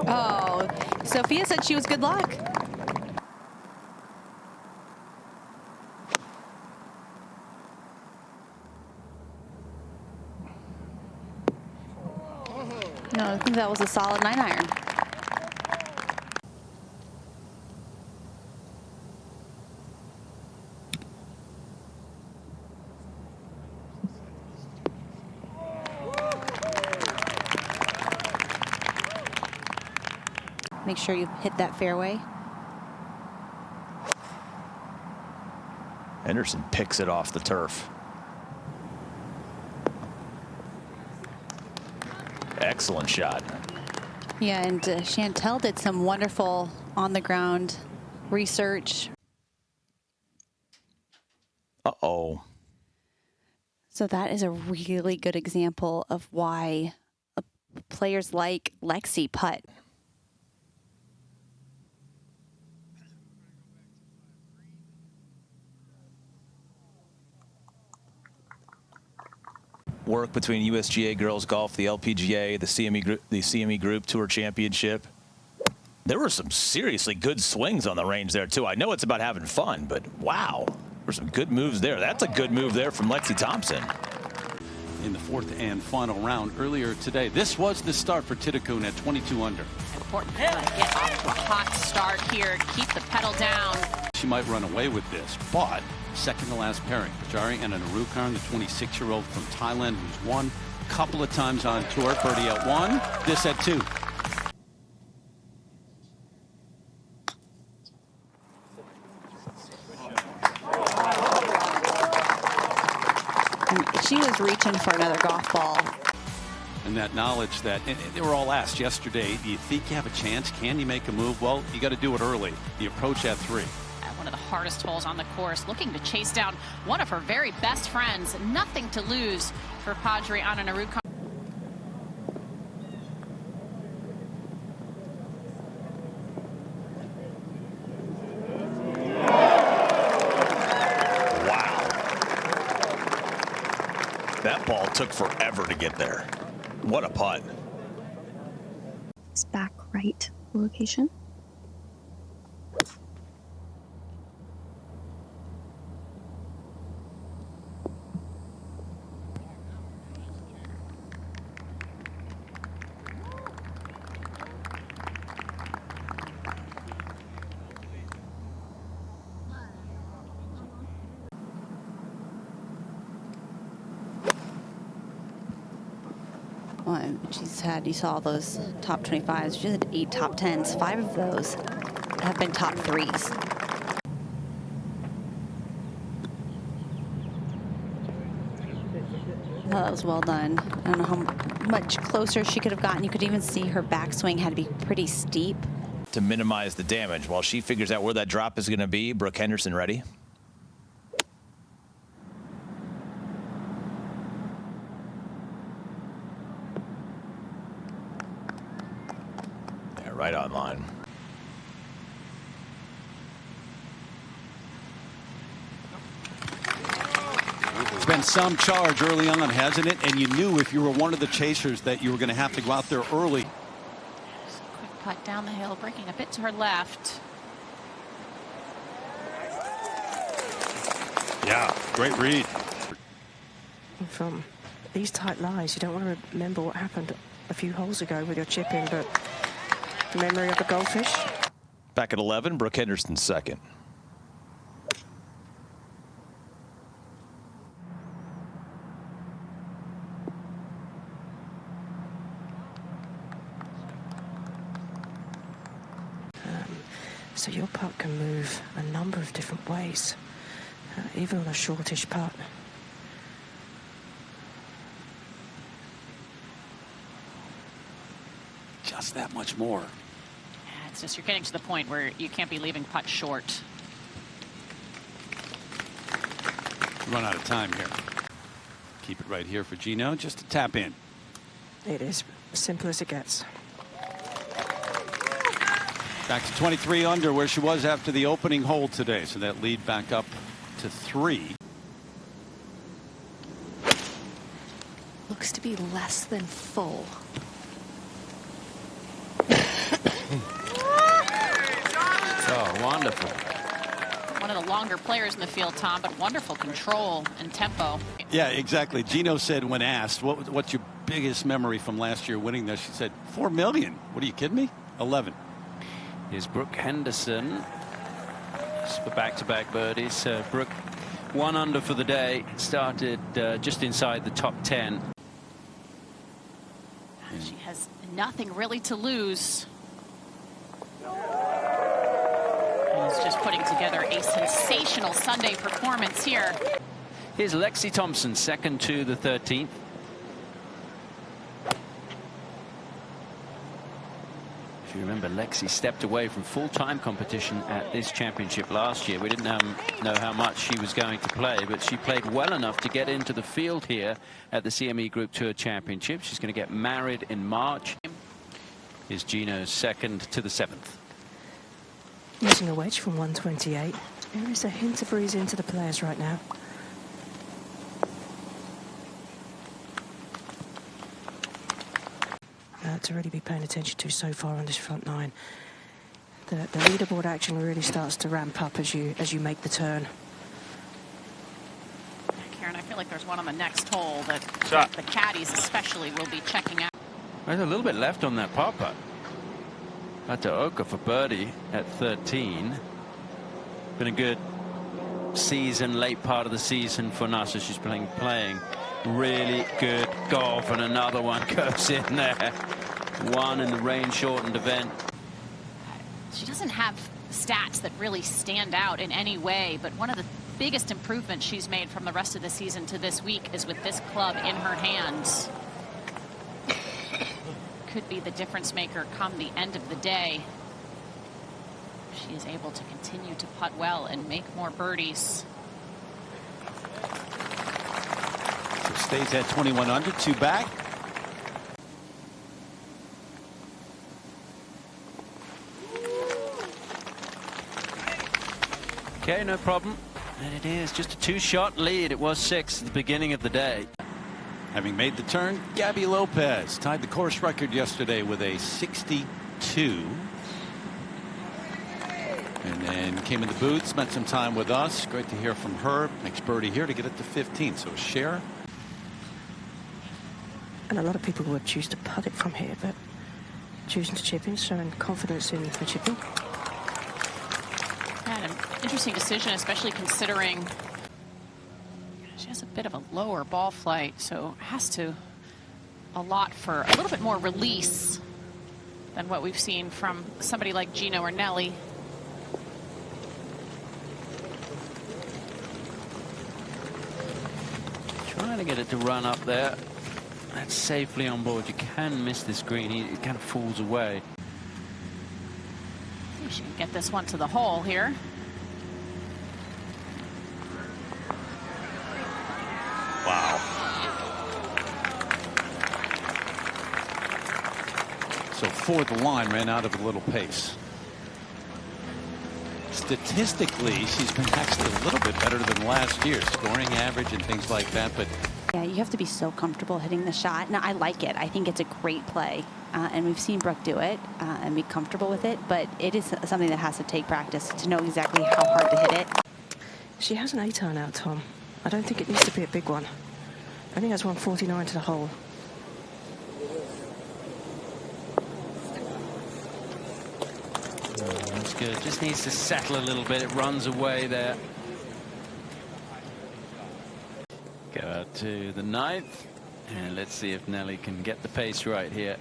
Oh, Sophia said she was good luck. No, I think that was a solid 9-iron. Make sure you hit that fairway. Henderson picks it off the turf. Excellent shot. Yeah, and Chantel did some wonderful on-the-ground research. Uh-oh. So that is a really good example of why players like Lexi putt. Work between USGA Girls Golf, the LPGA, the CME Group Tour Championship. There were some seriously good swings on the range there, too. I know it's about having fun, but wow, there were some good moves there. That's a good move there from Lexi Thompson. In the fourth and final round earlier today, this was the start for Titicun at 22 under. Important to get off to a hot start here, keep the pedal down. She might run away with this, but second to last pairing, Jari and Narukarn, the 26-year-old from Thailand, who's won a couple of times on tour. Birdie at 1, this at 2. She was reaching for another golf ball. And that knowledge that, and they were all asked yesterday, do you think you have a chance? Can you make a move? Well, you got to do it early. The approach at 3. At one of the hardest holes on the course, looking to chase down one of her very best friends. Nothing to lose for Padre Anna Narukarn. That ball took forever to get there. What a putt. It's back right location. She's had, you saw those top 25s. She's had 8 top 10s. 5 of those have been top 3s. Oh, that was well done. I don't know how much closer she could have gotten. You could even see her backswing had to be pretty steep. To minimize the damage, while she figures out where that drop is going to be, Brooke Henderson ready. Right on line. It's been some charge early on, hasn't it? And you knew if you were one of the chasers that you were going to have to go out there early. Quick putt down the hill, breaking a bit to her left. Yeah, great read. From these tight lies, you don't want to remember what happened a few holes ago with your chip in, but the memory of a goldfish. Back at 11, Brooke Henderson second. So your putt can move a number of different ways, even on a shortish putt. Just that much more. Yeah, it's just you're getting to the point where you can't be leaving putt short. Run out of time here. Keep it right here for Gino, just to tap in. It is as simple as it gets. Back to 23 under where she was after the opening hole today. So that lead back up to 3. Looks to be less than full. Wonderful. One of the longer players in the field, Tom, but wonderful control and tempo. Yeah, exactly. Gino said when asked, what's your biggest memory from last year winning this? She said, 4 million. What are you kidding me? 11. Here's Brooke Henderson. Just for back-to-back birdies. Brooke 1 under for the day. Started just inside the top 10. She has nothing really to lose. And is just putting together a sensational Sunday performance here. Here's Lexi Thompson, second to the 13th. If you remember, Lexi stepped away from full-time competition at this championship last year. We didn't know how much she was going to play, but she played well enough to get into the field here at the CME Group Tour Championship. She's going to get married in March. Here's Gino's second to the 7th. Using a wedge from 128. There is a hint of breeze into the players right now. To really be paying attention to so far on this front nine. The leaderboard action really starts to ramp up as you make the turn. Karen, I feel like there's one on the next hole that the caddies especially will be checking out. There's a little bit left on that par putt. Oka for birdie at 13. Been a good season, late part of the season for Nasa. She's playing really good golf, and another one goes in there. One in the rain-shortened event. She doesn't have stats that really stand out in any way, but one of the biggest improvements she's made from the rest of the season to this week is with this club in her hands. Could be the difference maker come the end of the day. She is able to continue to putt well and make more birdies. So stays at 21 under, 2 back. Okay, no problem. And it is just a 2-shot lead. It was 6 at the beginning of the day. Having made the turn, Gabby Lopez tied the course record yesterday with a 62. And then came in the booth, spent some time with us. Great to hear from her. Makes birdie here to get it to 15. So share. And a lot of people would choose to putt it from here, but choosing to chip in, showing confidence in the chipping. And an interesting decision, especially considering she has a bit of a lower ball flight, so has to allot for a little bit more release than what we've seen from somebody like Gino or Nelly. Trying to get it to run up there. That's safely on board. You can miss this green. It kind of falls away. She can get this one to the hole here. Wow. So for the line ran out of a little pace. Statistically, she's been actually a little bit better than last year, scoring average and things like that. But yeah, you have to be so comfortable hitting the shot. Now, I like it. I think it's a great play. And we've seen Brooke do it and be comfortable with it. But it is something that has to take practice to know exactly how hard to hit it. She has an 8-iron out, Tom. I don't think it needs to be a big one. I think that's 149 to the hole. That's good. Just needs to settle a little bit. It runs away there. Go out to the 9th. And let's see if Nelly can get the pace right here.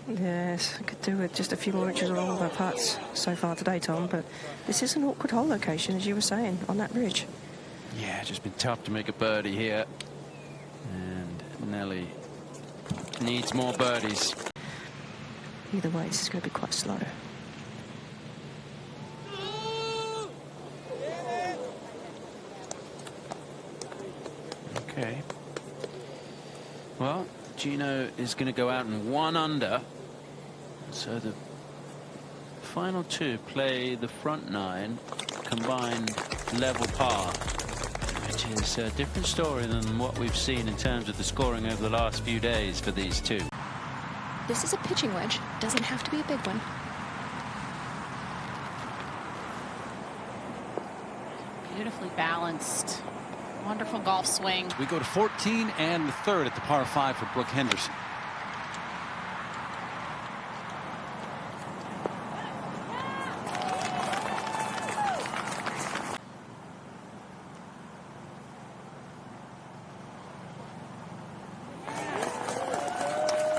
Yes, I could do with just a few more inches along her putts so far today, Tom, but this is an awkward hole location, as you were saying, on that ridge. Yeah, just been tough to make a birdie here. And Nelly needs more birdies. Either way, this is going to be quite slow. Okay. Well, Gino is going to go out in 1 under. So the final 2 play the front 9 combined level par, which is a different story than what we've seen in terms of the scoring over the last few days for these 2. This is a pitching wedge. Doesn't have to be a big one. Beautifully balanced. Wonderful golf swing. We go to 14 and the third at the par 5 for Brooke Henderson.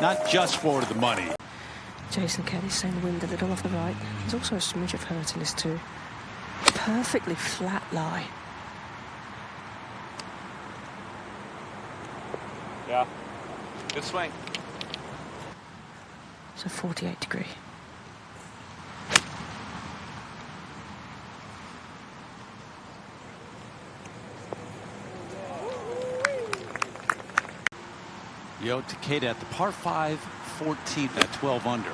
Not just for the money. Jason Kelly's saying wind a little off the right. There's also a smidge of hurt in this too. Perfectly flat lie. Yeah. Good swing. So 48 degree. Yo Takeda at the par 5, 14 at 12 under.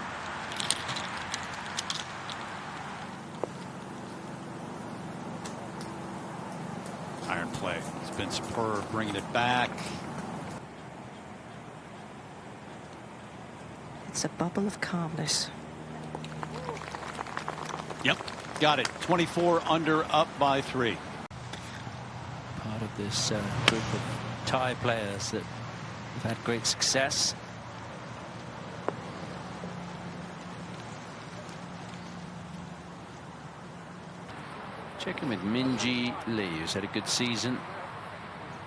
Iron play. It's been superb, bringing it back. It's a bubble of calmness. Yep, got it. 24 under, up by 3. Part of this group of Thai players that have had great success. Checking with Minji Lee, who's had a good season.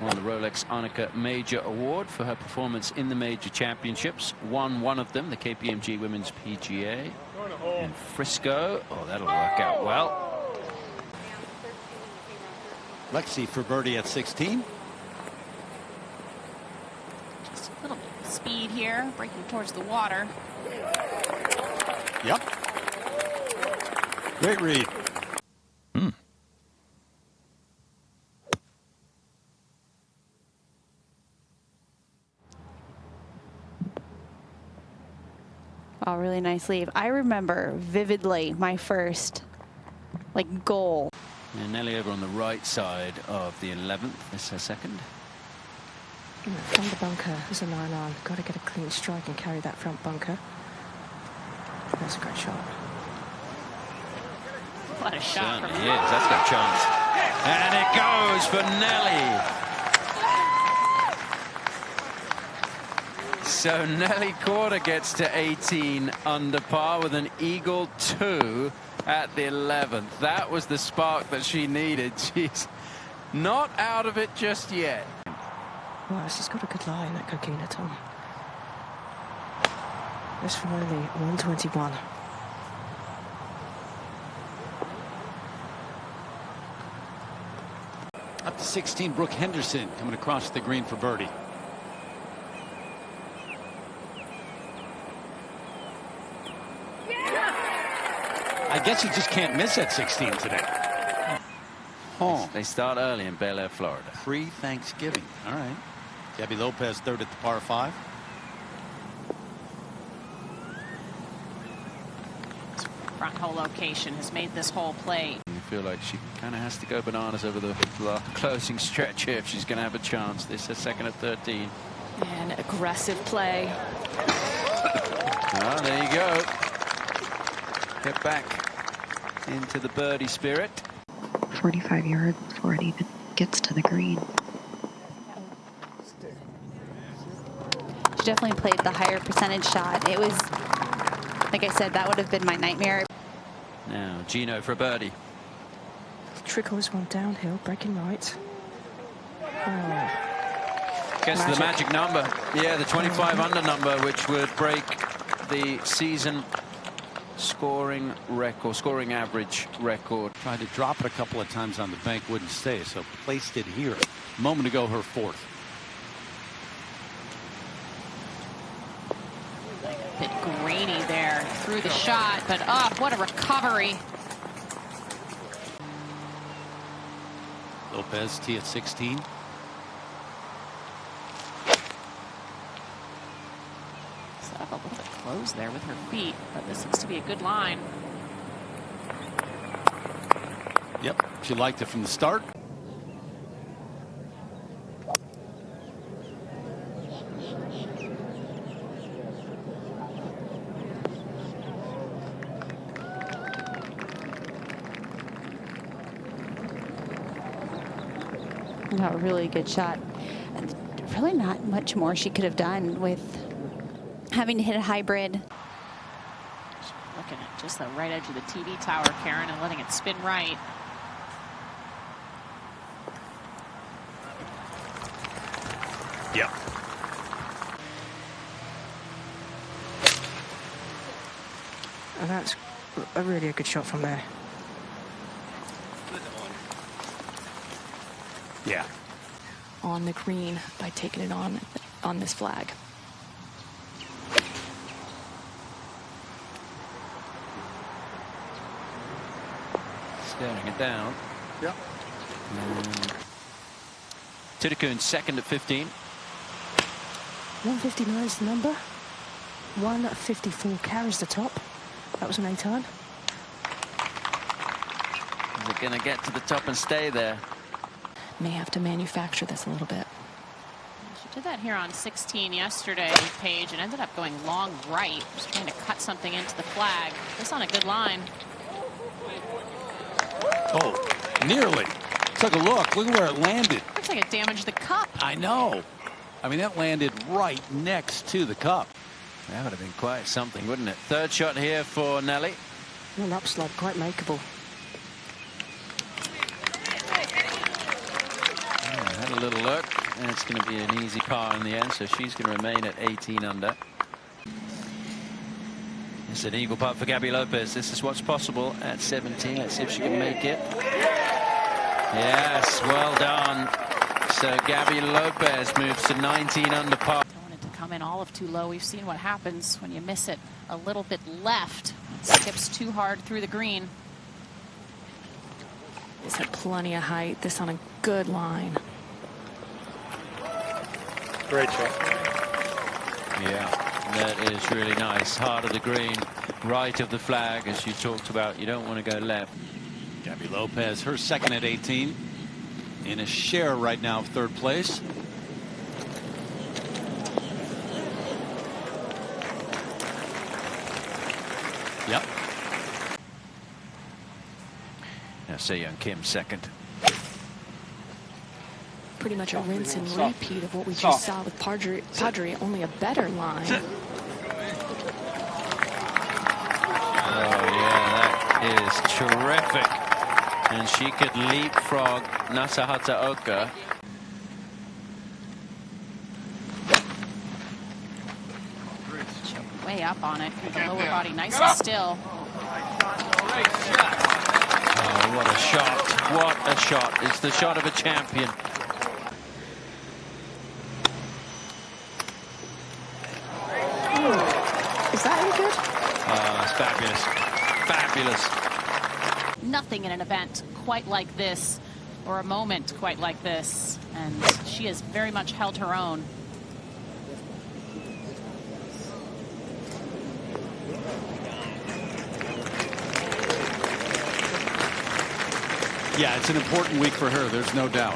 Won the Rolex Arnica Major Award for her performance in the major championships. Won one of them, the KPMG Women's PGA in Frisco. Oh, that'll work out well. Lexi for birdie at 16. Just a little speed here, breaking towards the water. Yep. Great read. Oh, really nice leave. I remember vividly my first goal. And Nelly over on the right side of the 11th. This is her second. From the bunker, there's a 9-iron. Got to get a clean strike and carry that front bunker. That's a great shot. What a shot from Certainly is. That's got a chance. And it goes for Nelly. So Nelly Korda gets to 18 under par with an eagle 2 at the 11th. That was the spark that she needed. She's not out of it just yet. Well, she's got a good lie in that coquina, Tom. This from only 121. Up to 16, Brooke Henderson coming across the green for birdie. I guess you just can't miss at 16 today. Oh. They start early in Bel Air, Florida. Pre-Thanksgiving. All right. Gabby Lopez third at the par 5. front hole location has made this hole play. You feel like she kind of has to go bananas over the closing stretch here if she's going to have a chance. This is second at 13. And aggressive play. Oh, there you go. Get back into the birdie spirit. 45 yards before it even gets to the green. She definitely played the higher percentage shot. It was, like I said, that would have been my nightmare. Now Gino for a birdie. Trickle this one downhill, breaking right. Oh. Gets to the magic number. Yeah, the 25 under number, which would break the season scoring record, scoring average record. Tried to drop it a couple of times on the bank, wouldn't stay, so placed it here. A moment ago, her fourth. A bit grainy there through the shot, but what a recovery. Lopez tee at 16. Set up a little bit close there with her feet, but this looks to be a good line. Yep, she liked it from the start. Got a really good shot. Really not much more she could have done with having to hit a hybrid. Looking at just the right edge of the TV tower, Karen, and letting it spin right. Yeah. And that's really a good shot from there. Yeah. On the green by taking it on this flag. Staring it down. Yep. Tidekun second at 15. 159 is the number. 154 carries the top. That was an A-turn. Is it going to get to the top and stay there? May have to manufacture this a little bit. She did that here on 16 yesterday, Paige, and ended up going long right, just trying to cut something into the flag. This on a good line. Oh, nearly. Took a look. Look at where it landed. Looks like it damaged the cup. I know. I mean, that landed right next to the cup. That would have been quite something, wouldn't it? Third shot here for Nelly. An upslide, quite makeable. Had a little look, and it's going to be an easy par in the end, so she's going to remain at 18 under. It's an eagle putt for Gabby Lopez. This is what's possible at 17. Let's see if she can make it. Yes, well done. So Gabby Lopez moves to 19 under par. Don't want it to come in all of too low. We've seen what happens when you miss it a little bit left. It skips too hard through the green. This had plenty of height. This on a good line. Great shot. Yeah, that is really nice. Heart of the green, right of the flag, as you talked about. You don't want to go left. Gabby Lopez, her second at 18. In a share right now of third place. Yep. Now Se-Young Kim second. Pretty much a rinse and repeat of what we just saw with Padre, only a better line. Oh yeah, that is terrific. And she could leapfrog Nasahata Oka. Way up on it with the lower body nice and still. Oh, what a shot. What a shot. It's the shot of a champion. Is that any good? Oh, it's fabulous. Fabulous. Nothing in an event quite like this, or a moment quite like this, and she has very much held her own. Yeah, it's an important week for her. There's no doubt.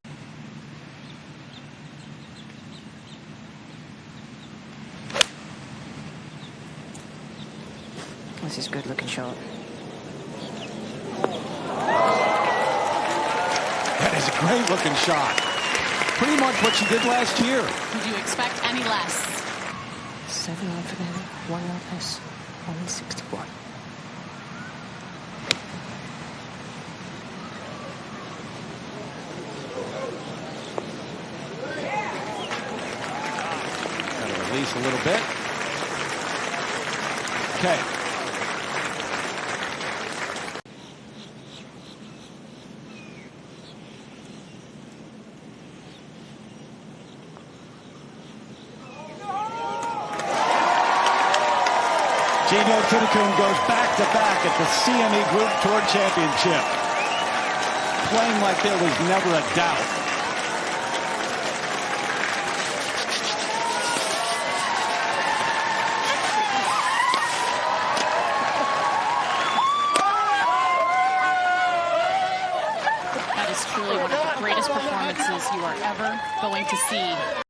This is a good looking shot. That is a great looking shot. Pretty much what she did last year. Would you expect any less? 7 on for them, 1 yard less, only 61. Gotta release a little bit. Okay. Gino Tidekun goes back-to-back at the CME Group Tour Championship. Playing like there was never a doubt. That is truly one of the greatest performances you are ever going to see.